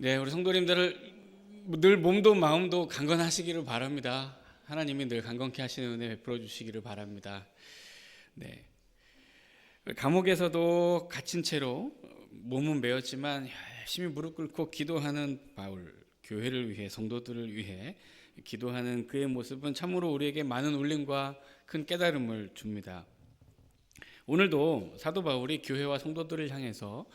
네, 우리 성도님들을 늘 몸도 마음도 강건하시기를 바랍니다. 하나님이 늘 강건케 하시는 은혜 베풀어 주시기를 바랍니다. 네, 감옥에서도 갇힌 채로 몸은 메었지만 열심히 무릎 꿇고 기도하는 바울, 교회를 위해, 성도들을 위해 기도하는 그의 모습은 참으로 우리에게 많은 울림과 큰 깨달음을 줍니다. 오늘도 사도 바울이 교회와 성도들을 향해서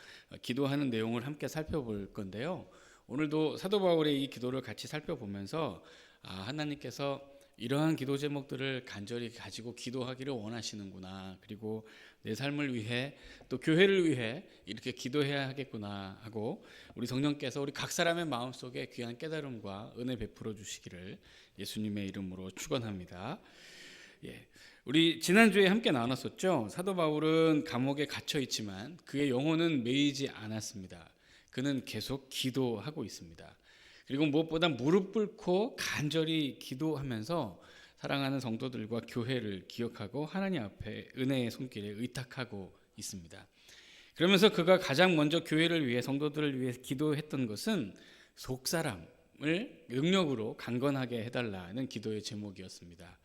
기도하는 내용을 함께 살펴볼 건데요. 오늘도 사도 바울의 이 기도를 같이 살펴보면서 하나님께서 이러한 기도 제목들을 간절히 가지고 기도하기를 원하시는구나, 그리고 내 삶을 위해 또 교회를 위해 이렇게 기도해야 하겠구나 하고 우리 성령께서 우리 각 사람의 마음속에 귀한 깨달음과 은혜 베풀어 주시기를 예수님의 이름으로 축원합니다. 우리 지난주에 함께 나눴었죠. 사도 바울은 감옥에 갇혀 있지만 그의 영혼은 메이지 않았습니다. 그는 계속 기도하고 있습니다. 그리고 무엇보다 무릎 꿇고 간절히 기도하면서 사랑하는 성도들과 교회를 기억하고 하나님 앞에 은혜의 손길에 의탁하고 있습니다. 그러면서 그가 가장 먼저 교회를 위해, 성도들을 위해 기도했던 것은 속사람을 능력으로 강건하게 해달라는 기도의 제목이었습니다.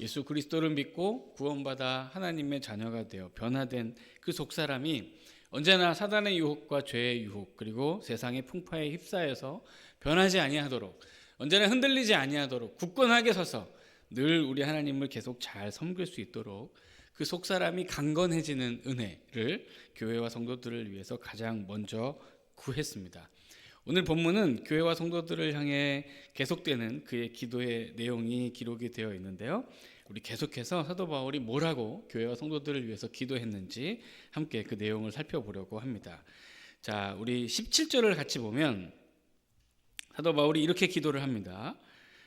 예수 그리스도를 믿고 구원받아 하나님의 자녀가 되어 변화된 그 속사람이 언제나 사단의 유혹과 죄의 유혹, 그리고 세상의 풍파에 휩싸여서 변하지 아니하도록, 언제나 흔들리지 아니하도록 굳건하게 서서 늘 우리 하나님을 계속 잘 섬길 수 있도록 그 속사람이 강건해지는 은혜를 교회와 성도들을 위해서 가장 먼저 구했습니다. 오늘 본문은 교회와 성도들을 향해 계속되는 그의 기도의 내용이 기록이 되어 있는데요. 우리 계속해서 사도 바울이 뭐라고 교회와 성도들을 위해서 기도했는지 함께 그 내용을 살펴보려고 합니다. 자, 우리 17절을 같이 보면 사도 바울이 이렇게 기도를 합니다.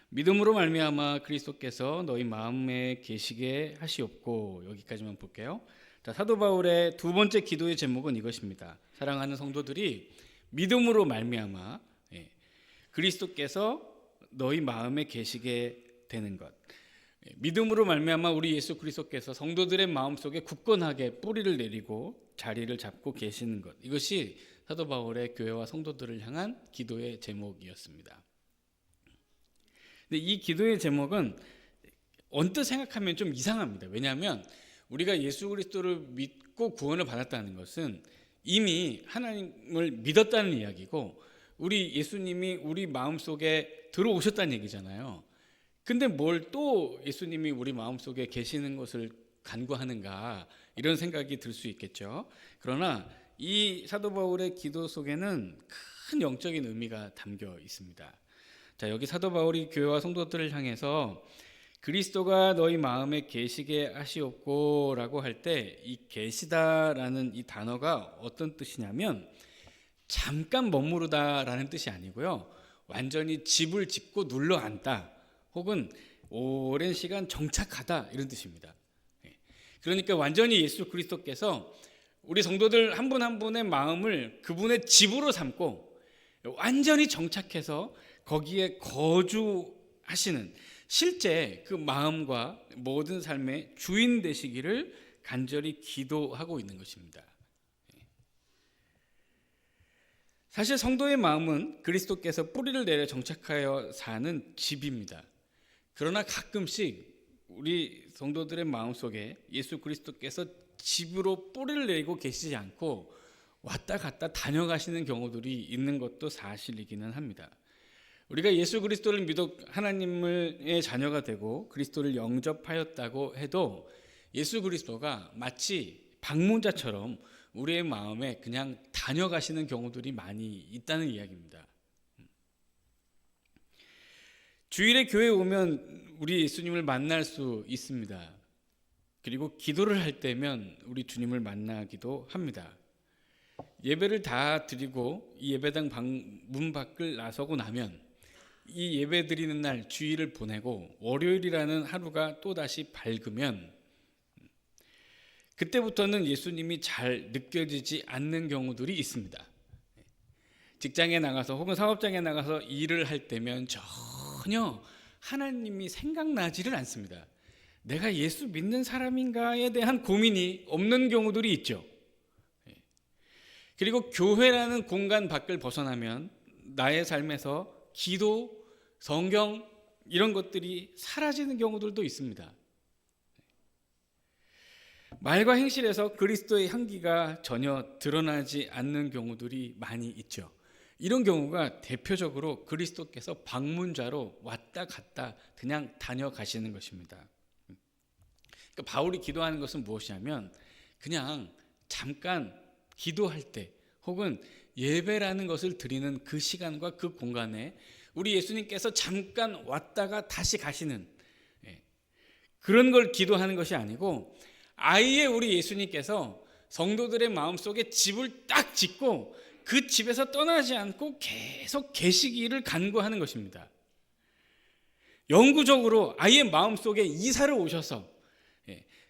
믿음으로 말미암아 그리스도께서 너희 마음에 계시게 하시옵고. 여기까지만 볼게요. 자, 사도 바울의 두 번째 기도의 제목은 이것입니다. 사랑하는 성도들이 믿음으로 말미암아 그리스도께서 너희 마음에 계시게 되는 것. 믿음으로 말미암아 우리 예수 그리스도께서 성도들의 마음속에 굳건하게 뿌리를 내리고 자리를 잡고 계시는 것. 이것이 사도 바울의 교회와 성도들을 향한 기도의 제목이었습니다. 근데 이 기도의 제목은 언뜻 생각하면 좀 이상합니다. 왜냐하면 우리가 예수 그리스도를 믿고 구원을 받았다는 것은 이미 하나님을 믿었다는 이야기고, 우리 예수님이 우리 마음속에 들어오셨다는 얘기잖아요. 근데 뭘 또 예수님이 우리 마음속에 계시는 것을 간구하는가, 이런 생각이 들 수 있겠죠. 그러나 이 사도 바울의 기도 속에는 큰 영적인 의미가 담겨 있습니다. 자, 여기 사도 바울이 교회와 성도들을 향해서 그리스도가 너희 마음에 계시게 하시옵고 라고 할 때 이 계시다라는 이 단어가 어떤 뜻이냐면 잠깐 머무르다 라는 뜻이 아니고요, 완전히 집을 짓고 눌러 앉다 혹은 오랜 시간 정착하다, 이런 뜻입니다. 그러니까 완전히 예수 그리스도께서 우리 성도들 한 분 한 분의 마음을 그분의 집으로 삼고 완전히 정착해서 거기에 거주하시는, 실제 그 마음과 모든 삶의 주인 되시기를 간절히 기도하고 있는 것입니다. 사실 성도의 마음은 그리스도께서 뿌리를 내려 정착하여 사는 집입니다. 그러나 가끔씩 우리 성도들의 마음속에 예수 그리스도께서 집으로 뿌리를 내리고 계시지 않고 왔다 갔다 다녀가시는 경우들이 있는 것도 사실이기는 합니다. 우리가 예수 그리스도를 믿어 하나님의 자녀가 되고 그리스도를 영접하였다고 해도 예수 그리스도가 마치 방문자처럼 우리의 마음에 그냥 다녀가시는 경우들이 많이 있다는 이야기입니다. 주일에 교회에 오면 우리 예수님을 만날 수 있습니다. 그리고 기도를 할 때면 우리 주님을 만나기도 합니다. 예배를 다 드리고 이 예배당 문 밖을 나서고 나면 이 예배 드리는 날 주일을 보내고 월요일이라는 하루가 또다시 밝으면 그때부터는 예수님이 잘 느껴지지 않는 경우들이 있습니다. 직장에 나가서 혹은 사업장에 나가서 일을 할 때면 전혀 하나님이 생각나지를 않습니다. 내가 예수 믿는 사람인가에 대한 고민이 없는 경우들이 있죠. 그리고 교회라는 공간 밖을 벗어나면 나의 삶에서 기도, 성경 이런 것들이 사라지는 경우들도 있습니다. 말과 행실에서 그리스도의 향기가 전혀 드러나지 않는 경우들이 많이 있죠. 이런 경우가 대표적으로 그리스도께서 방문자로 왔다 갔다 그냥 다녀가시는 것입니다. 그러니까 바울이 기도하는 것은 무엇이냐면 그냥 잠깐 기도할 때 혹은 예배라는 것을 드리는 그 시간과 그 공간에 우리 예수님께서 잠깐 왔다가 다시 가시는 그런 걸 기도하는 것이 아니고 아예 우리 예수님께서 성도들의 마음속에 집을 딱 짓고 그 집에서 떠나지 않고 계속 계시기를 간구하는 것입니다. 영구적으로 아예 마음속에 이사를 오셔서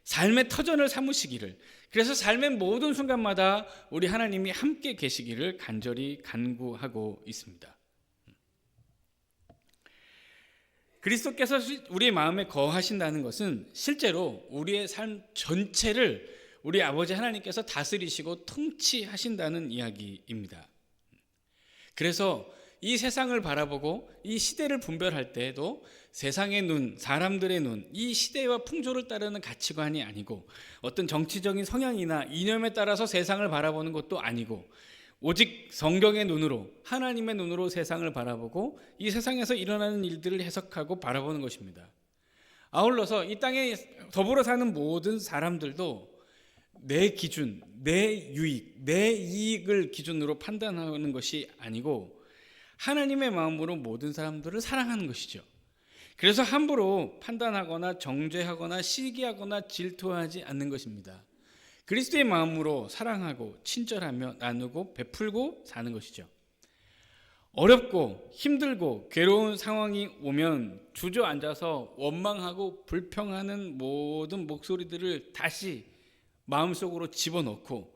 삶의 터전을 삼으시기를, 그래서 삶의 모든 순간마다 우리 하나님이 함께 계시기를 간절히 간구하고 있습니다. 그리스도께서 우리의 마음에 거하신다는 것은 실제로 우리의 삶 전체를 우리 아버지 하나님께서 다스리시고 통치하신다는 이야기입니다. 그래서 이 세상을 바라보고 이 시대를 분별할 때에도 세상의 눈, 사람들의 눈, 이 시대와 풍조를 따르는 가치관이 아니고 어떤 정치적인 성향이나 이념에 따라서 세상을 바라보는 것도 아니고 오직 성경의 눈으로, 하나님의 눈으로 세상을 바라보고 이 세상에서 일어나는 일들을 해석하고 바라보는 것입니다. 아울러서 이 땅에 더불어 사는 모든 사람들도 내 기준, 내 유익, 내 이익을 기준으로 판단하는 것이 아니고 하나님의 마음으로 모든 사람들을 사랑하는 것이죠. 그래서 함부로 판단하거나 정죄하거나 시기하거나 질투하지 않는 것입니다. 그리스도의 마음으로 사랑하고 친절하며 나누고 베풀고 사는 것이죠. 어렵고 힘들고 괴로운 상황이 오면 주저앉아서 원망하고 불평하는 모든 목소리들을 다시 마음속으로 집어넣고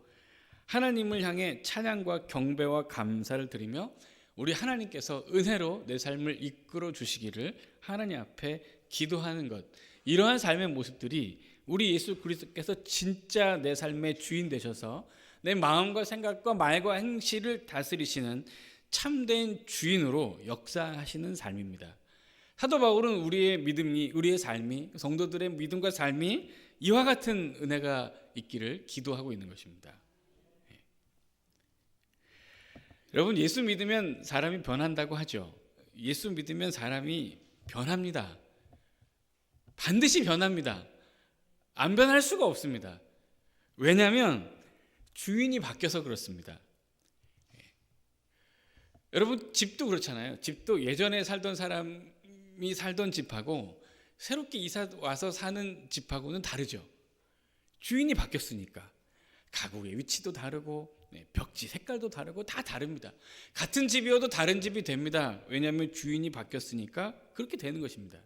하나님을 향해 찬양과 경배와 감사를 드리며 우리 하나님께서 은혜로 내 삶을 이끌어 주시기를 하나님 앞에 기도하는 것, 이러한 삶의 모습들이 우리 예수 그리스도께서 진짜 내 삶의 주인 되셔서 내 마음과 생각과 말과 행실을 다스리시는 참된 주인으로 역사하시는 삶입니다. 사도 바울은 우리의 믿음이, 우리의 삶이, 성도들의 믿음과 삶이 이와 같은 은혜가 있기를 기도하고 있는 것입니다. 여러분, 예수 믿으면 사람이 변한다고 하죠. 예수 믿으면 사람이 변합니다. 반드시 변합니다. 안 변할 수가 없습니다. 왜냐하면 주인이 바뀌어서 그렇습니다. 여러분, 집도 그렇잖아요. 집도 예전에 살던 사람이 살던 집하고 새롭게 이사 와서 사는 집하고는 다르죠. 주인이 바뀌었으니까 가구의 위치도 다르고 벽지 색깔도 다르고 다 다릅니다. 같은 집이어도 다른 집이 됩니다. 왜냐하면 주인이 바뀌었으니까 그렇게 되는 것입니다.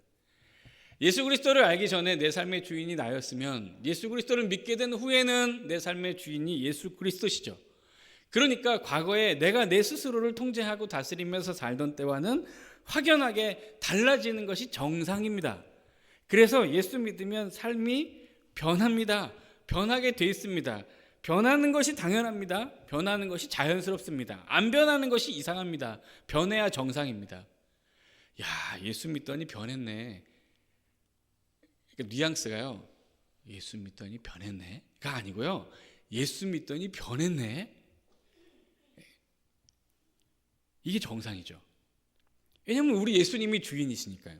예수 그리스도를 알기 전에 내 삶의 주인이 나였으면 예수 그리스도를 믿게 된 후에는 내 삶의 주인이 예수 그리스도시죠. 그러니까 과거에 내가 내 스스로를 통제하고 다스리면서 살던 때와는 확연하게 달라지는 것이 정상입니다. 그래서 예수 믿으면 삶이 변합니다. 변하게 돼 있습니다. 변하는 것이 당연합니다. 변하는 것이 자연스럽습니다. 안 변하는 것이 이상합니다. 변해야 정상입니다. 야, 예수 믿더니 변했네. 그러니까 뉘앙스가요. 예수 믿더니 변했네가 아니고요. 예수 믿더니 변했네. 이게 정상이죠. 왜냐하면 우리 예수님이 주인이시니까요.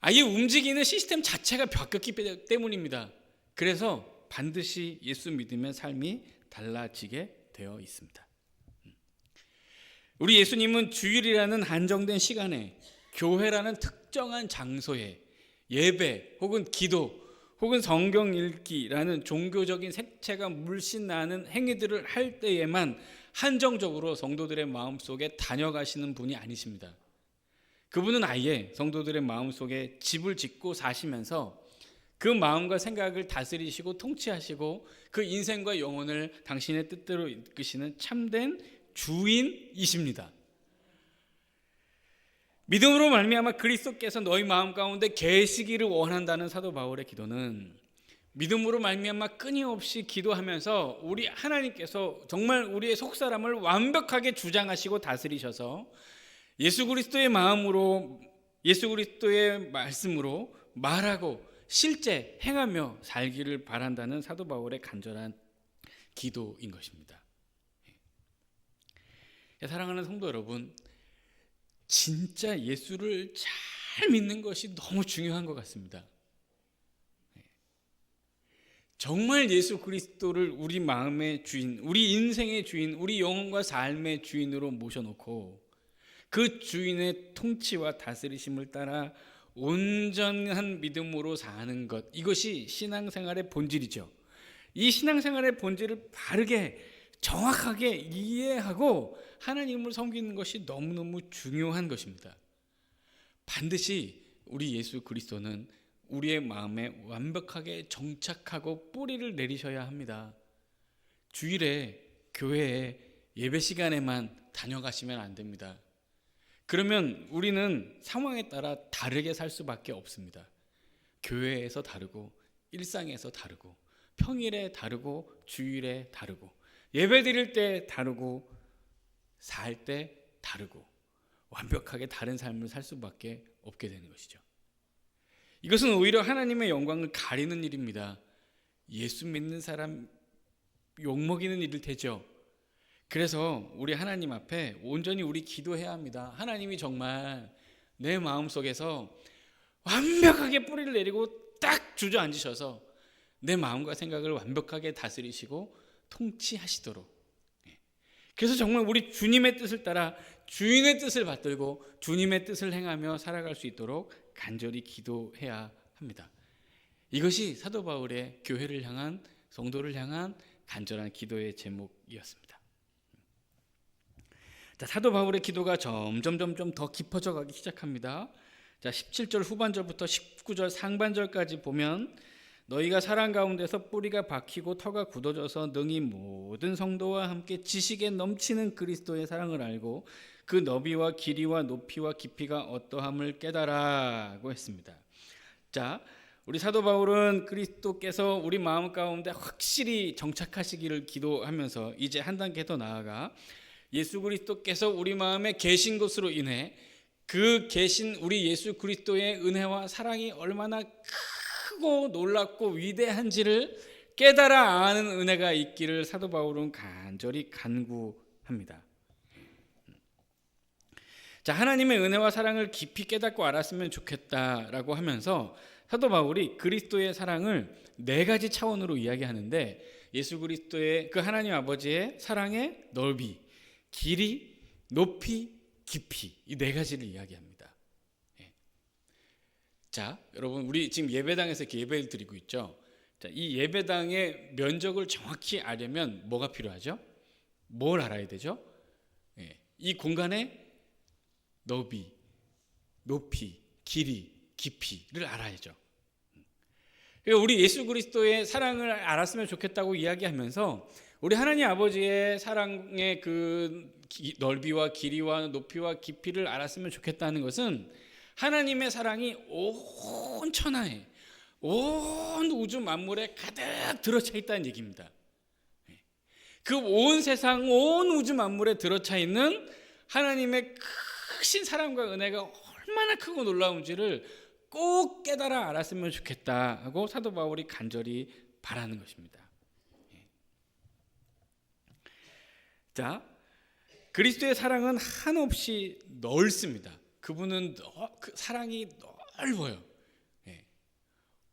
아예 움직이는 시스템 자체가 바뀌었기 때문입니다. 그래서 반드시 예수 믿으면 삶이 달라지게 되어 있습니다. 우리 예수님은 주일이라는 한정된 시간에, 교회라는 특정한 장소에 예배 혹은 기도 혹은 성경 읽기라는 종교적인 색채가 물씬 나는 행위들을 할 때에만 한정적으로 성도들의 마음속에 다녀가시는 분이 아니십니다. 그분은 아예 성도들의 마음속에 집을 짓고 사시면서 그 마음과 생각을 다스리시고 통치하시고 그 인생과 영혼을 당신의 뜻대로 이끄시는 참된 주인이십니다. 믿음으로 말미암아 그리스도께서 너희 마음 가운데 계시기를 원한다는 사도 바울의 기도는 믿음으로 말미암아 끊임없이 기도하면서 우리 하나님께서 정말 우리의 속사람을 완벽하게 주장하시고 다스리셔서 예수 그리스도의 마음으로, 예수 그리스도의 말씀으로 말하고 실제 행하며 살기를 바란다는 사도 바울의 간절한 기도인 것입니다. 사랑하는 성도 여러분, 진짜 예수를 잘 믿는 것이 너무 중요한 것 같습니다. 정말 예수 그리스도를 우리 마음의 주인, 우리 인생의 주인, 우리 영혼과 삶의 주인으로 모셔놓고 그 주인의 통치와 다스리심을 따라 온전한 믿음으로 사는 것, 이것이 신앙생활의 본질이죠. 이 신앙생활의 본질을 바르게 정확하게 이해하고 하나님을 섬기는 것이 너무너무 중요한 것입니다. 반드시 우리 예수 그리스도는 우리의 마음에 완벽하게 정착하고 뿌리를 내리셔야 합니다. 주일에 교회에 예배 시간에만 다녀가시면 안 됩니다. 그러면 우리는 상황에 따라 다르게 살 수밖에 없습니다. 교회에서 다르고, 일상에서 다르고, 평일에 다르고, 주일에 다르고, 예배 드릴 때 다르고, 살 때 다르고, 완벽하게 다른 삶을 살 수밖에 없게 되는 것이죠. 이것은 오히려 하나님의 영광을 가리는 일입니다. 예수 믿는 사람 욕먹이는 일일 테죠. 그래서 우리 하나님 앞에 온전히 우리 기도해야 합니다. 하나님이 정말 내 마음속에서 완벽하게 뿌리를 내리고 딱 주저앉으셔서 내 마음과 생각을 완벽하게 다스리시고 통치하시도록, 그래서 정말 우리 주님의 뜻을 따라 주인의 뜻을 받들고 주님의 뜻을 행하며 살아갈 수 있도록 간절히 기도해야 합니다. 이것이 사도 바울의 교회를 향한, 성도를 향한 간절한 기도의 제목이었습니다. 자, 사도 바울의 기도가 점점 더 깊어져 가기 시작합니다. 자, 17절 후반절부터 19절 상반절까지 보면 너희가 사랑 가운데서 뿌리가 박히고 터가 굳어져서 능히 모든 성도와 함께 지식에 넘치는 그리스도의 사랑을 알고 그 너비와 길이와 높이와 깊이가 어떠함을 깨달아고 했습니다. 자, 우리 사도 바울은 그리스도께서 우리 마음 가운데 확실히 정착하시기를 기도하면서 이제 한 단계 더 나아가 예수 그리스도께서 우리 마음에 계신 것으로 인해 그 계신 우리 예수 그리스도의 은혜와 사랑이 얼마나 크고 놀랍고 위대한지를 깨달아 아는 은혜가 있기를 사도 바울은 간절히 간구합니다. 자, 하나님의 은혜와 사랑을 깊이 깨닫고 알았으면 좋겠다라고 하면서 사도 바울이 그리스도의 사랑을 네 가지 차원으로 이야기하는데, 예수 그리스도의 그 하나님 아버지의 사랑의 넓이, 길이, 높이, 깊이, 이 네 가지를 이야기합니다. 자, 여러분, 우리 지금 예배당에서 이렇게 예배를 드리고 있죠. 자, 이 예배당의 면적을 정확히 알려면 뭐가 필요하죠? 뭘 알아야 되죠? 이 공간의 너비, 높이, 길이, 깊이를 알아야죠. 우리 예수 그리스도의 사랑을 알았으면 좋겠다고 이야기하면서 우리 하나님 아버지의 사랑의 그 넓이와 길이와 높이와 깊이를 알았으면 좋겠다는 것은 하나님의 사랑이 온 천하에, 온 우주 만물에 가득 들어차 있다는 얘기입니다. 그 온 세상, 온 우주 만물에 들어차 있는 하나님의 크신 사랑과 은혜가 얼마나 크고 놀라운지를 꼭 깨달아 알았으면 좋겠다 하고 사도 바울이 간절히 바라는 것입니다. 자, 그리스도의 사랑은 한없이 넓습니다. 그분은 그 사랑이 넓어요.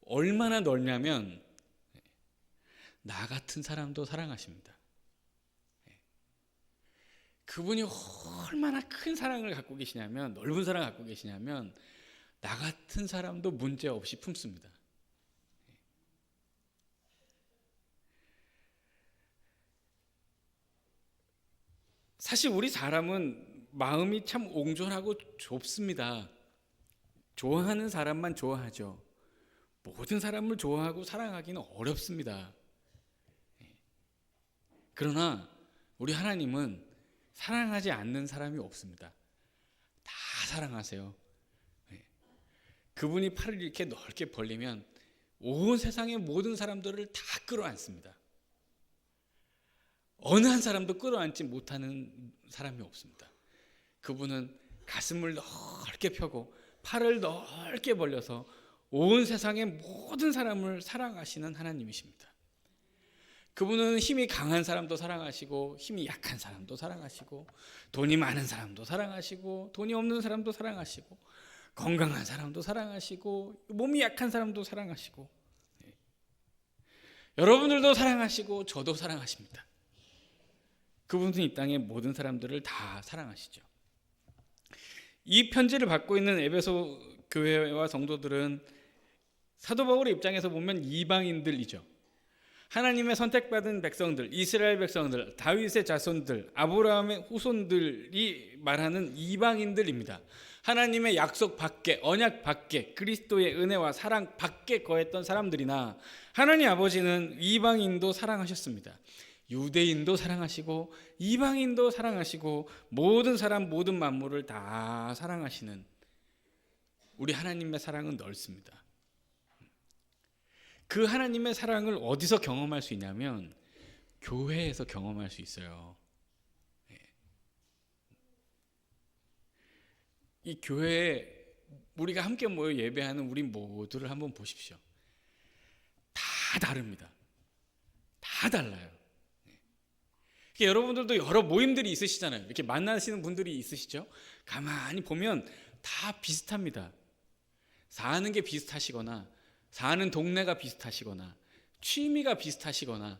얼마나 넓냐면 나 같은 사람도 사랑하십니다. 그분이 얼마나 큰 사랑을 갖고 계시냐면, 넓은 사랑을 갖고 계시냐면 나 같은 사람도 문제없이 품습니다. 사실 우리 사람은 마음이 참 옹졸하고 좁습니다. 좋아하는 사람만 좋아하죠. 모든 사람을 좋아하고 사랑하기는 어렵습니다. 그러나 우리 하나님은 사랑하지 않는 사람이 없습니다. 다 사랑하세요. 그분이 팔을 이렇게 넓게 벌리면 온 세상의 모든 사람들을 다 끌어안습니다. 어느 한 사람도 끌어안지 못하는 사람이 없습니다. 그분은 가슴을 넓게 펴고 팔을 넓게 벌려서 온 세상의 모든 사람을 사랑하시는 하나님이십니다. 그분은 힘이 강한 사람도 사랑하시고 힘이 약한 사람도 사랑하시고 돈이 많은 사람도 사랑하시고 돈이 없는 사람도 사랑하시고 건강한 사람도 사랑하시고 몸이 약한 사람도 사랑하시고 여러분들도 사랑하시고 저도 사랑하십니다. 그분은 이 땅의 모든 사람들을 다 사랑하시죠. 이 편지를 받고 있는 에베소 교회와 성도들은 사도 바울의 입장에서 보면 이방인들이죠. 하나님의 선택받은 백성들, 이스라엘 백성들, 다윗의 자손들, 아브라함의 후손들이 말하는 이방인들입니다. 하나님의 약속 밖에, 언약 밖에, 그리스도의 은혜와 사랑 밖에 거했던 사람들이나 하나님 아버지는 이방인도 사랑하셨습니다. 유대인도 사랑하시고 이방인도 사랑하시고 모든 사람 모든 만물을 다 사랑하시는 우리 하나님의 사랑은 넓습니다. 그 하나님의 사랑을 어디서 경험할 수 있냐면 교회에서 경험할 수 있어요. 이 교회에 우리가 함께 모여 예배하는 우리 모두를 한번 보십시오. 다 다릅니다. 다 달라요. 여러분들도 여러 모임들이 있으시잖아요. 이렇게 만나시는 분들이 있으시죠? 가만히 보면 다 비슷합니다. 사는 게 비슷하시거나 사는 동네가 비슷하시거나 취미가 비슷하시거나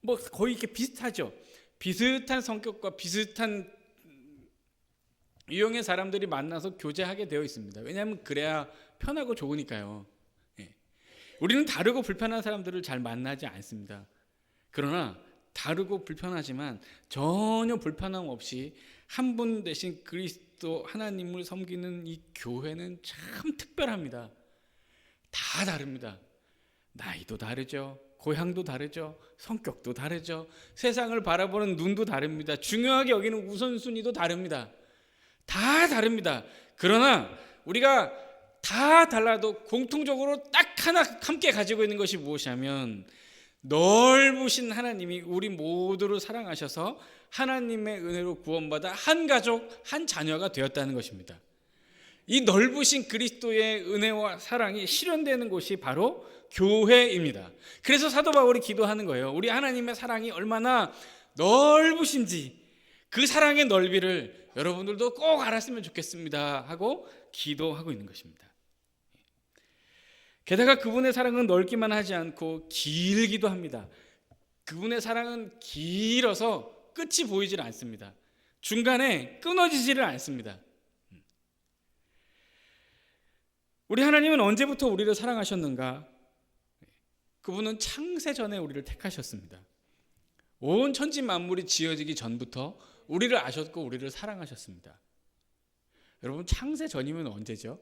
뭐 거의 이렇게 비슷하죠. 비슷한 성격과 비슷한 유형의 사람들이 만나서 교제하게 되어 있습니다. 왜냐하면 그래야 편하고 좋으니까요. 우리는 다르고 불편한 사람들을 잘 만나지 않습니다. 그러나 다르고 불편하지만 전혀 불편함 없이 한 분 대신 그리스도 하나님을 섬기는 이 교회는 참 특별합니다. 다 다릅니다. 나이도 다르죠. 고향도 다르죠. 성격도 다르죠. 세상을 바라보는 눈도 다릅니다. 중요하게 여기는 우선순위도 다릅니다. 다 다릅니다. 그러나 우리가 다 달라도 공통적으로 딱 하나 함께 가지고 있는 것이 무엇이냐면 넓으신 하나님이 우리 모두를 사랑하셔서 하나님의 은혜로 구원받아 한 가족, 한 자녀가 되었다는 것입니다. 이 넓으신 그리스도의 은혜와 사랑이 실현되는 곳이 바로 교회입니다. 그래서 사도 바울이 기도하는 거예요. 우리 하나님의 사랑이 얼마나 넓으신지 그 사랑의 넓이를 여러분들도 꼭 알았으면 좋겠습니다 하고 기도하고 있는 것입니다. 게다가 그분의 사랑은 넓기만 하지 않고 길기도 합니다. 그분의 사랑은 길어서 끝이 보이질 않습니다. 중간에 끊어지지를 않습니다. 우리 하나님은 언제부터 우리를 사랑하셨는가? 그분은 창세 전에 우리를 택하셨습니다. 온 천지 만물이 지어지기 전부터 우리를 아셨고 우리를 사랑하셨습니다. 여러분 창세 전이면 언제죠?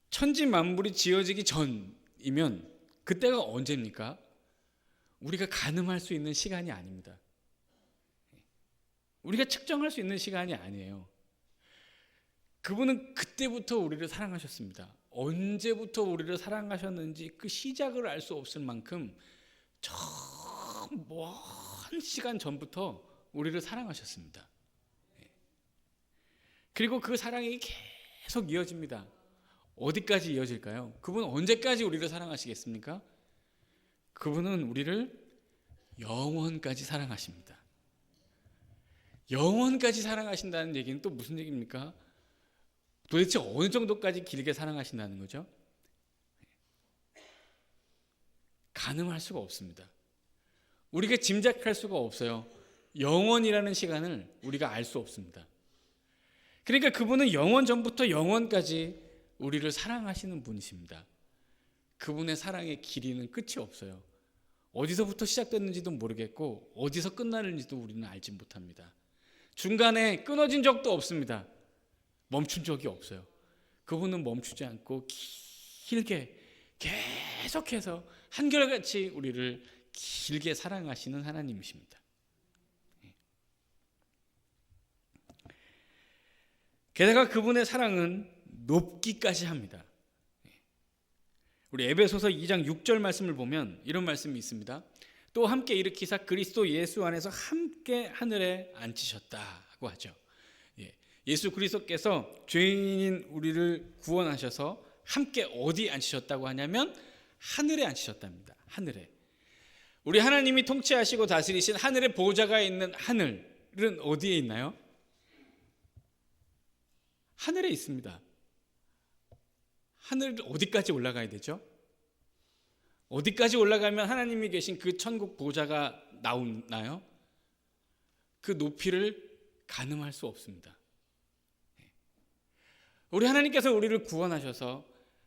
천지 만물이 지어지기 전이면 그때가 언제입니까? 우리가 가늠할 수 있는 시간이 아닙니다. 우리가 측정할 수 있는 시간이 아니에요. 그분은 그때부터 우리를 사랑하셨습니다. 언제부터 우리를 사랑하셨는지 그 시작을 알 수 없을 만큼 저 먼 시간 전부터 우리를 사랑하셨습니다. 그리고 그 사랑이 계속 이어집니다. 어디까지 이어질까요? 그분은 언제까지 우리를 사랑하시겠습니까? 그분은 우리를 영원까지 사랑하십니다. 영원까지 사랑하신다는 얘기는 또 무슨 얘기입니까? 도대체 어느 정도까지 길게 사랑하신다는 거죠? 가늠할 수가 없습니다. 우리가 짐작할 수가 없어요. 영원이라는 시간을 우리가 알 수 없습니다. 그러니까 그분은 영원 전부터 영원까지 우리를 사랑하시는 분이십니다. 그분의 사랑의 길이는 끝이 없어요. 어디서부터 시작됐는지도 모르겠고 어디서 끝나는지도 우리는 알지 못합니다. 중간에 끊어진 적도 없습니다. 멈춘 적이 없어요. 그분은 멈추지 않고 길게 계속해서 한결같이 우리를 길게 사랑하시는 하나님이십니다. 게다가 그분의 사랑은 높기까지 합니다. 우리 에베소서 2장 6절 말씀을 보면 이런 말씀이 있습니다. 또 함께 일으키사 그리스도 예수 안에서 함께 하늘에 앉히셨다고 하죠. 예수 그리스도께서 죄인인 우리를 구원하셔서 함께 어디 앉히셨다고 하냐면 하늘에 앉히셨답니다. 하늘에. 우리 하나님이 통치하시고 다스리신 하늘의 보좌가 있는 하늘은 어디에 있나요? 하늘에 있습니다. 하늘 어디까지 올라가야 되죠? 어디까지 올라가면 하나님이 계신 그 천국 보좌가 나오나요? 그 높이를 가늠할 수 없습니다. 우리 하나님께서 우리를 구원하셔서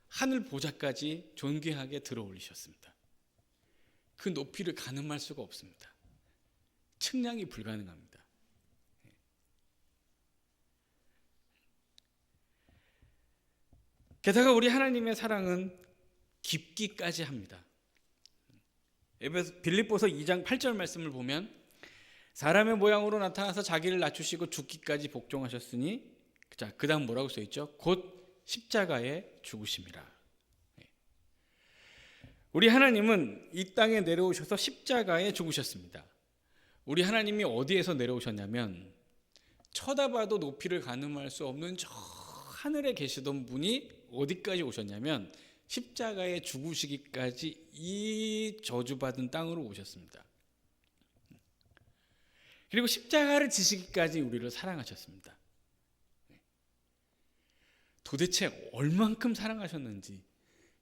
하늘 보좌까지 존귀하게 들어올리셨습니다. 그 높이를 가늠할 수가 없습니다. 측량이 불가능합니다. 게다가 우리 하나님의 사랑은 깊기까지 합니다. 빌립보서 2장 8절 말씀을 보면 사람의 모양으로 나타나서 자기를 낮추시고 죽기까지 복종하셨으니, 자, 그 다음 뭐라고 써있죠? 곧 십자가에 죽으심이라. 우리 하나님은 이 땅에 내려오셔서 십자가에 죽으셨습니다. 우리 하나님이 어디에서 내려오셨냐면 쳐다봐도 높이를 가늠할 수 없는 저 하늘에 계시던 분이 어디까지 오셨냐면 십자가에 죽으시기까지 이 저주받은 땅으로 오셨습니다. 그리고 십자가를 지시기까지 우리를 사랑하셨습니다. 도대체 얼만큼 사랑하셨는지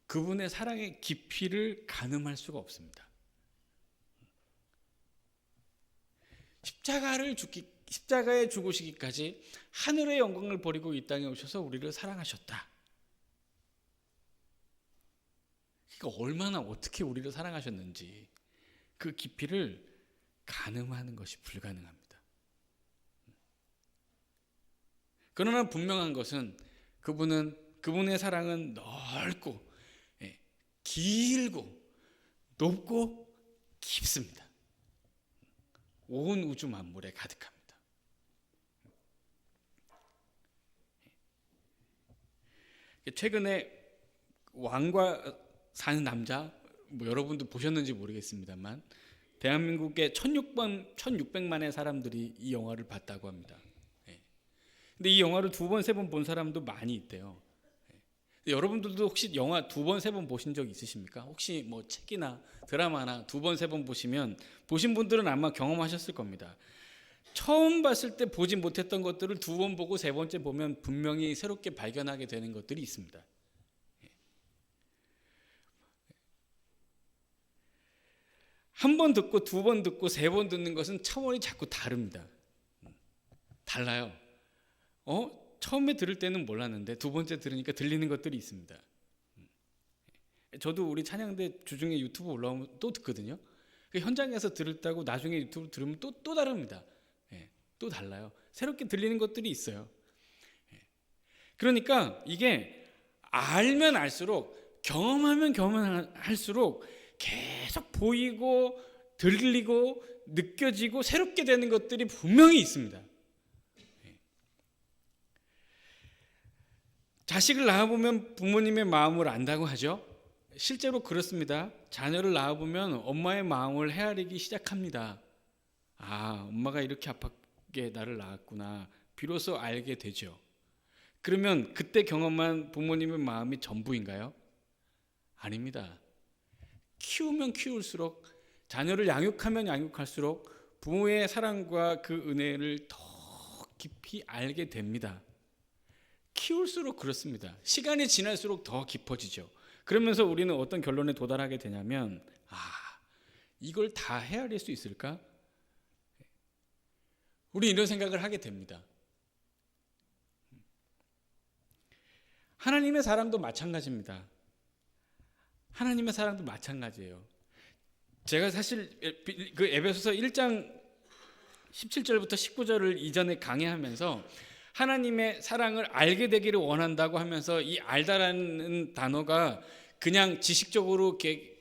그분의 사랑의 깊이를 가늠할 수가 없습니다. 십자가에 죽으시기까지 하늘의 영광을 버리고 이 땅에 오셔서 우리를 사랑하셨다. 그러니까 얼마나 어떻게 우리를 사랑하셨는지 그 깊이를 가늠하는 것이 불가능합니다. 그러나 분명한 것은 그분의 사랑은 넓고 길고 높고 깊습니다. 온 우주 만물에 가득합니다. 최근에 왕과 사는 남자, 여러분도 보셨는지 모르겠습니다만 대한민국의 1600만의 사람들이 이 영화를 봤다고 합니다. 근데 이 영화를 2번, 3번 본 사람도 많이 있대요. 여러분들도 혹시 영화 2번, 3번 보신 적 있으십니까? 혹시 뭐 책이나 드라마나 2번, 3번 보신 분들은 아마 경험하셨을 겁니다. 처음 봤을 때 보지 못했던 것들을 2번 보고 3번째 보면 분명히 새롭게 발견하게 되는 것들이 있습니다. 한 번 듣고 2번 듣고 3번 듣는 것은 차원이 자꾸 다릅니다. 달라요. 처음에 들을 때는 몰랐는데 2번째 들으니까 들리는 것들이 있습니다. 저도 우리 찬양대 주중에 유튜브 올라오면 또 듣거든요. 현장에서 들었다고 나중에 유튜브 들으면 또 다릅니다. 또 달라요. 새롭게 들리는 것들이 있어요. 그러니까 이게 알면 알수록, 경험하면 경험할수록 계속 보이고 들리고 느껴지고 새롭게 되는 것들이 분명히 있습니다. 자식을 낳아보면 부모님의 마음을 안다고 하죠. 실제로 그렇습니다. 자녀를 낳아보면 엄마의 마음을 헤아리기 시작합니다. 아, 엄마가 이렇게 아팠게 나를 낳았구나. 비로소 알게 되죠. 그러면 그때 경험한 부모님의 마음이 전부인가요? 아닙니다. 키우면 키울수록, 자녀를 양육하면 양육할수록 부모의 사랑과 그 은혜를 더 깊이 알게 됩니다. 키울수록 그렇습니다. 시간이 지날수록 더 깊어지죠. 그러면서 우리는 어떤 결론에 도달하게 되냐면, 이걸 다 헤아릴 수 있을까? 우리 이런 생각을 하게 됩니다. 하나님의 사랑도 마찬가지입니다. 하나님의 사랑도 마찬가지예요. 제가 사실 그 에베소서 1장 17절부터 19절을 이전에 강의하면서 하나님의 사랑을 알게 되기를 원한다고 하면서 이 알다라는 단어가 그냥 지식적으로 이렇게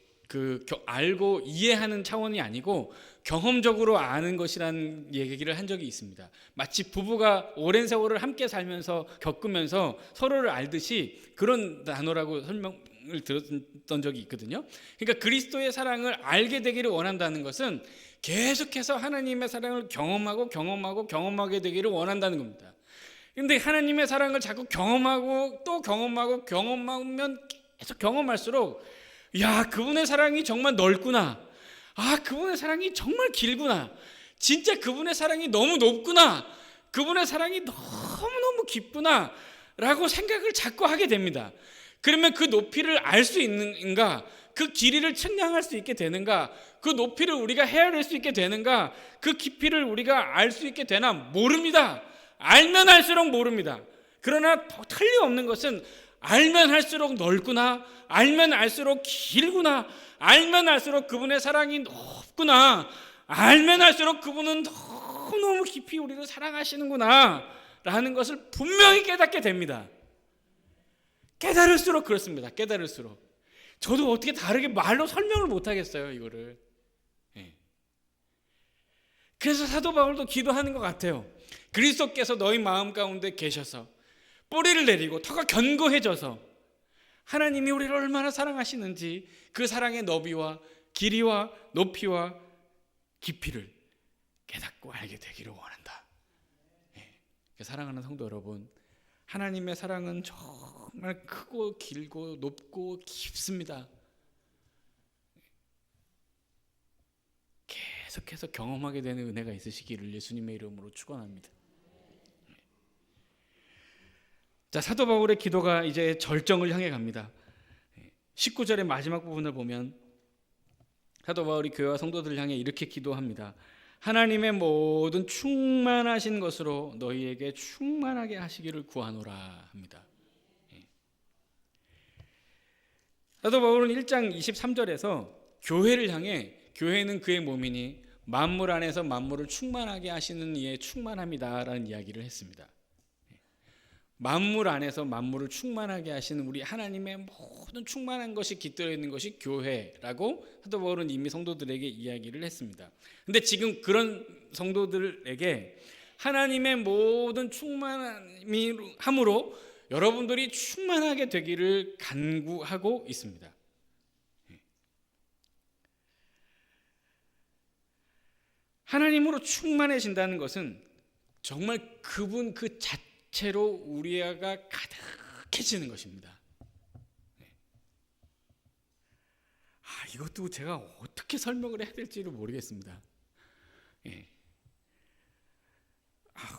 알고 이해하는 차원이 아니고 경험적으로 아는 것이라는 얘기를 한 적이 있습니다. 마치 부부가 오랜 세월을 함께 살면서 겪으면서 서로를 알듯이 그런 단어라고 설명을 들었던 적이 있거든요. 그러니까 그리스도의 사랑을 알게 되기를 원한다는 것은 계속해서 하나님의 사랑을 경험하게 되기를 원한다는 겁니다. 그런데 하나님의 사랑을 자꾸 경험하고 또 경험하면 계속 경험할수록 야, 그분의 사랑이 정말 넓구나. 아, 그분의 사랑이 정말 길구나. 진짜 그분의 사랑이 너무 높구나. 그분의 사랑이 너무너무 깊구나 라고 생각을 자꾸 하게 됩니다. 그러면 그 높이를 알 수 있는가? 그 길이를 측량할 수 있게 되는가? 그 높이를 우리가 헤아릴 수 있게 되는가? 그 깊이를 우리가 알 수 있게 되나? 모릅니다. 알면 알수록 모릅니다. 그러나 틀림없는 것은 알면 할수록 넓구나, 알면 알수록 길구나, 알면 알수록 그분의 사랑이 높구나, 알면 알수록 그분은 너무너무 깊이 우리를 사랑하시는구나 라는 것을 분명히 깨닫게 됩니다. 깨달을수록 그렇습니다. 깨달을수록. 저도 어떻게 다르게 말로 설명을 못하겠어요, 이거를. 그래서 사도 바울도 기도하는 것 같아요. 그리스도께서 너희 마음 가운데 계셔서 뿌리를 내리고 터가 견고해져서 하나님이 우리를 얼마나 사랑하시는지 그 사랑의 너비와 길이와 높이와 깊이를 깨닫고 알게 되기를 원한다. 사랑하는 성도 여러분, 하나님의 사랑은 정말 크고 길고 높고 깊습니다. 계속해서 경험하게 되는 은혜가 있으시기를 예수님의 이름으로 축원합니다. 자, 사도 바울의 기도가 이제 절정을 향해 갑니다. 19절의 마지막 부분을 보면 사도 바울이 교회와 성도들을 향해 이렇게 기도합니다. 하나님의 모든 충만하신 것으로 너희에게 충만하게 하시기를 구하노라 합니다. 사도 바울은 1장 23절에서 교회를 향해 교회는 그의 몸이니 만물 안에서 만물을 충만하게 하시는 이의 충만함이다라는 이야기를 했습니다. 만물 안에서 만물을 충만하게 하시는 우리 하나님의 모든 충만한 것이 깃들어 있는 것이 교회라고 사도 바울은 이미 성도들에게 이야기를 했습니다. 근데 지금 그런 성도들에게 하나님의 모든 충만함으로 여러분들이 충만하게 되기를 간구하고 있습니다. 하나님으로 충만해진다는 것은 정말 그분 그 자체로 우리가 가득해지는 것입니다. 이것도 제가 어떻게 설명을 해야 될지를 모르겠습니다.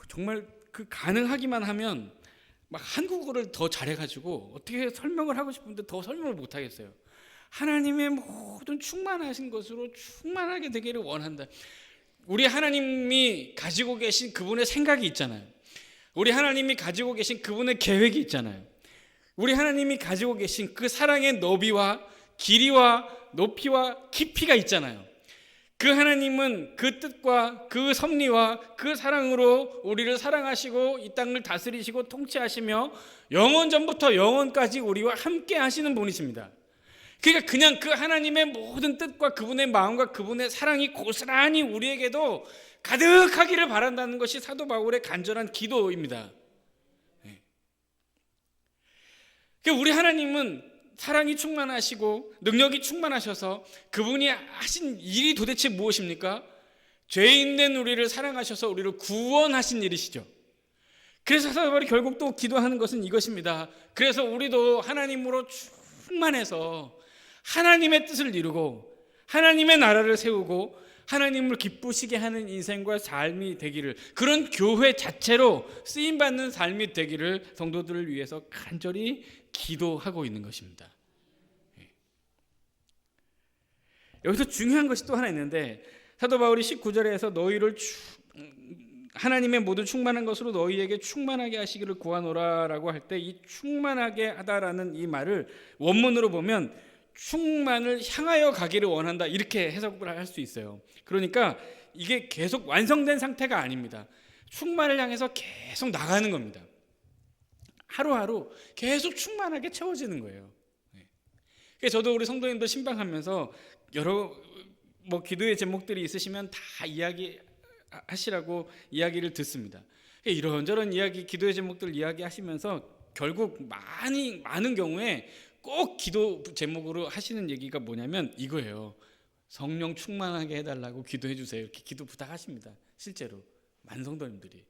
정말 그 가능하기만 하면 막 한국어를 더 잘해가지고 어떻게 설명을 하고 싶은데 더 설명을 못 하겠어요. 하나님의 모든 충만하신 것으로 충만하게 되기를 원한다. 우리 하나님이 가지고 계신 그분의 생각이 있잖아요. 우리 하나님이 가지고 계신 그분의 계획이 있잖아요. 우리 하나님이 가지고 계신 그 사랑의 너비와 길이와 높이와 깊이가 있잖아요. 그 하나님은 그 뜻과 그 섭리와 그 사랑으로 우리를 사랑하시고 이 땅을 다스리시고 통치하시며 영원 전부터 영원까지 우리와 함께 하시는 분이십니다. 그러니까 그냥 그 하나님의 모든 뜻과 그분의 마음과 그분의 사랑이 고스란히 우리에게도 가득하기를 바란다는 것이 사도 바울의 간절한 기도입니다. 그러니까 우리 하나님은 사랑이 충만하시고 능력이 충만하셔서 그분이 하신 일이 도대체 무엇입니까? 죄인 된 우리를 사랑하셔서 우리를 구원하신 일이시죠. 그래서 사도 바울이 결국 또 기도하는 것은 이것입니다. 그래서 우리도 하나님으로 충만해서 하나님의 뜻을 이루고 하나님의 나라를 세우고 하나님을 기쁘시게 하는 인생과 삶이 되기를, 그런 교회 자체로 쓰임받는 삶이 되기를 성도들을 위해서 간절히 기도하고 있는 것입니다. 여기서 중요한 것이 또 하나 있는데, 사도 바울이 19절에서 너희를 하나님의 모든 충만한 것으로 너희에게 충만하게 하시기를 구하노라 라고 할 때 이 충만하게 하다라는 이 말을 원문으로 보면 충만을 향하여 가기를 원한다 이렇게 해석을 할 수 있어요. 그러니까 이게 계속 완성된 상태가 아닙니다. 충만을 향해서 계속 나가는 겁니다. 하루하루 계속 충만하게 채워지는 거예요. 저도 우리 성도님들 신방하면서 여러 기도의 제목들이 있으시면 다 이야기하시라고 이야기를 듣습니다. 이런저런 이야기, 기도의 제목들 이야기하시면서 결국 많은 경우에 꼭 기도 제목으로 하시는 얘기가 뭐냐면 이거예요. 성령 충만하게 해달라고 기도해 주세요. 이렇게 기도 부탁하십니다. 실제로 많은 성도님들이.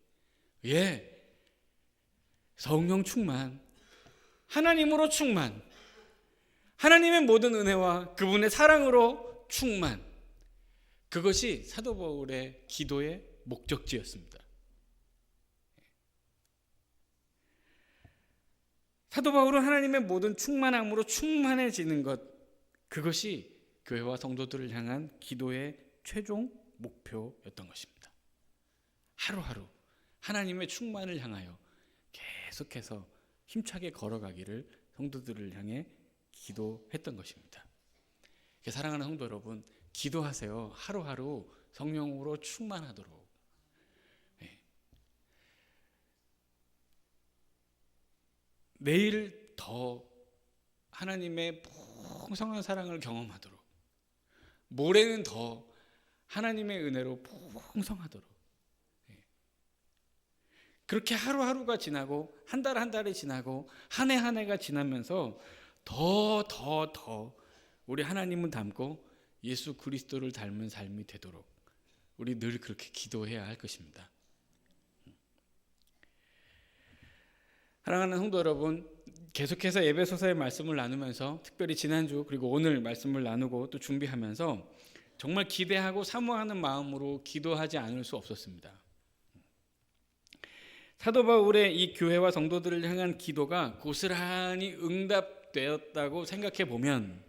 성령 충만, 하나님으로 충만, 하나님의 모든 은혜와 그분의 사랑으로 충만. 그것이 사도 바울의 기도의 목적지였습니다. 사도 바울은 하나님의 모든 충만함으로 충만해지는 것, 그것이 교회와 성도들을 향한 기도의 최종 목표였던 것입니다. 하루하루 하나님의 충만을 향하여 계속해서 힘차게 걸어가기를 성도들을 향해 기도했던 것입니다. 사랑하는 성도 여러분, 기도하세요. 하루하루 성령으로 충만하도록. 내일 더 하나님의 풍성한 사랑을 경험하도록, 모레는 더 하나님의 은혜로 풍성하도록. 그렇게 하루하루가 지나고 한 달 한 달이 지나고 한 해 한 해가 지나면서 더 우리 하나님을 닮고 예수 그리스도를 닮은 삶이 되도록 우리 늘 그렇게 기도해야 할 것입니다. 사랑하는 성도 여러분, 계속해서 에베소서의 말씀을 나누면서 특별히 지난주 그리고 오늘 말씀을 나누고 또 준비하면서 정말 기대하고 사모하는 마음으로 기도하지 않을 수 없었습니다. 사도 바울의 이 교회와 성도들을 향한 기도가 고스란히 응답되었다고 생각해 보면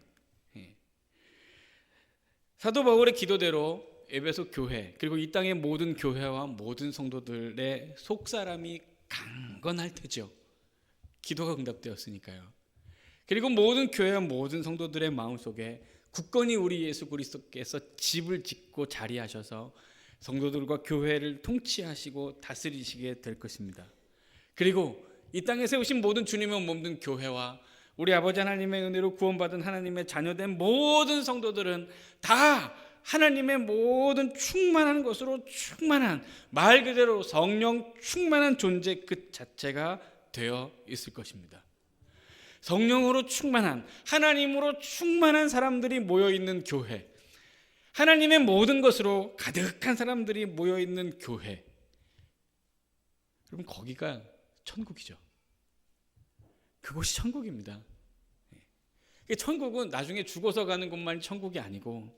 사도 바울의 기도대로 에베소 교회 그리고 이 땅의 모든 교회와 모든 성도들의 속사람이 강건할 테죠. 기도가 응답되었으니까요. 그리고 모든 교회와 모든 성도들의 마음속에 굳건히 우리 예수 그리스도께서 집을 짓고 자리하셔서 성도들과 교회를 통치하시고 다스리시게 될 것입니다. 그리고 이 땅에 세우신 모든 주님의 몸된 교회와 우리 아버지 하나님의 은혜로 구원받은 하나님의 자녀된 모든 성도들은 다 하나님의 모든 충만한 것으로 충만한, 말 그대로 성령 충만한 존재 그 자체가 되어 있을 것입니다. 성령으로 충만한, 하나님으로 충만한 사람들이 모여있는 교회, 하나님의 모든 것으로 가득한 사람들이 모여있는 교회, 여러분 거기가 천국이죠. 그곳이 천국입니다. 천국은 나중에 죽어서 가는 곳만이 천국이 아니고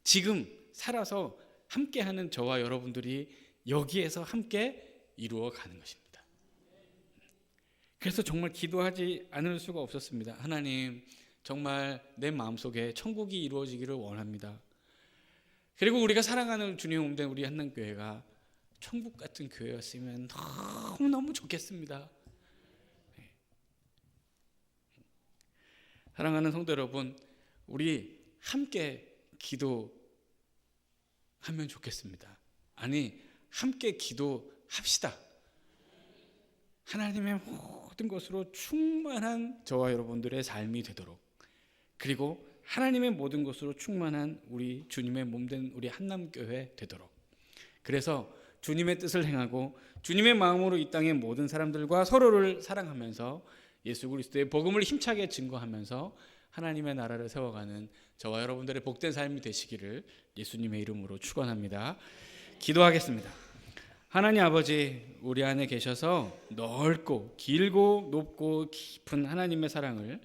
지금 살아서 함께하는 저와 여러분들이 여기에서 함께 이루어가는 것입니다. 그래서 정말 기도하지 않을 수가 없었습니다. 하나님, 정말 내 마음속에 천국이 이루어지기를 원합니다. 그리고 우리가 사랑하는 주님의 몸된 우리 한남교회가 천국 같은 교회였으면 너무너무 좋겠습니다. 사랑하는 성도 여러분, 우리 함께 기도하면 좋겠습니다. 아니, 함께 기도합시다. 하나님의 모든 것으로 충만한 저와 여러분들의 삶이 되도록, 그리고 하나님의 모든 것으로 충만한 우리 주님의 몸된 우리 한남교회 되도록, 그래서 주님의 뜻을 행하고 주님의 마음으로 이 땅의 모든 사람들과 서로를 사랑하면서 예수 그리스도의 복음을 힘차게 증거하면서 하나님의 나라를 세워가는 저와 여러분들의 복된 삶이 되시기를 예수님의 이름으로 축원합니다. 기도하겠습니다. 하나님 아버지, 우리 안에 계셔서 넓고 길고 높고 깊은 하나님의 사랑을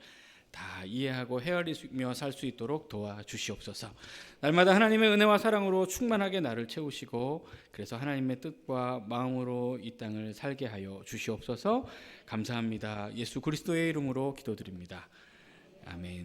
다 이해하고 헤아리며 살 수 있도록 도와주시옵소서. 날마다 하나님의 은혜와 사랑으로 충만하게 나를 채우시고 그래서 하나님의 뜻과 마음으로 이 땅을 살게 하여 주시옵소서. 감사합니다. 예수 그리스도의 이름으로 기도드립니다. 아멘.